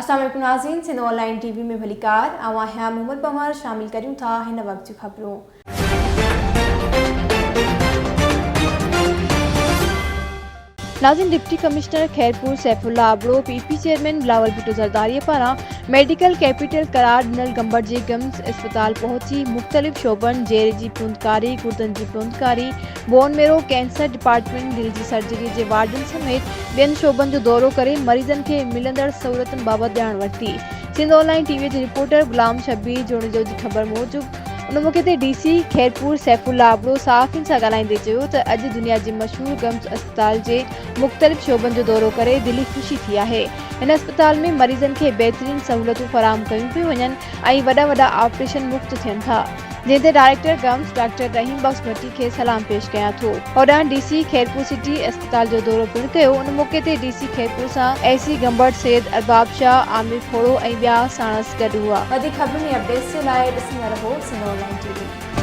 अस्सलाम वालेकुम नाज़रीन, सिंध ऑनलाइन टीवी में भलीकार आवां है मोहम्मद पवार शामिल करूं था हिन वक्त जी खबरों। नाज़रीन, deputy commissioner Khairpur Saifullah Abro PP chairman Bilawal Bhutto Zardari पारां मेडिकल कैपिटल करार ॾिनल गंबड़ जे गम्स अस्पताल पहुंची मुख्तलिफ शोबन जेरे जी पुंदकारी, गुर्दन जी पुंदकारी, बोन मेरो, कैंसर डिपार्टमेंट, दिल जी सर्जरी जे वार्डन समेत ॿियनि शोबन जो दौरो करे मरीज़न खे मिलंदड़ सहूलियतुनि बाबति ॼाण वरिती। सिंध ऑनलाइन टीवी जे रिपोर्टर गुलाम शब्बीर जोड़ीजो जी ख़बर मूजिब उन मौके ते डीसी खैरपुर सैफुल्ला आबड़ो सहाफ़ियुनि सां ॻाल्हाईंदे चयो त अॼु दुनिया जे मशहूर गम्स अस्पताल जे मुख़्तलिफ़ शोबन जो दौरो करे दिली ख़ुशी थी आहे। हिन अस्पताल में मरीज़न खे बहितरीन सहूलियतूं फराहम कयूं पियूं वञनि ऐं वॾा वॾा ऑपरेशन मुफ़्त थियनि था, जंहिं ते डायरेक्टर गम्स डॉक्टर रहीम बख्श भट्टी खे सलाम पेश कयां थो। होॾां डीसी खैरपुर सिटी अस्पताल जो दौरो पिणु कयो। उन मौके ते डीसी खैरपुर सां एसी गंबड़ सैयद अरबाब शाह, आमिर खोड़ो ऐं ॿिया साणस गॾु हुआ। वधीक ख़बरुनि ऐं अपडेट्स जे लाइ ॾिसंदा रहो सिंध ऑनलाइन टीवी।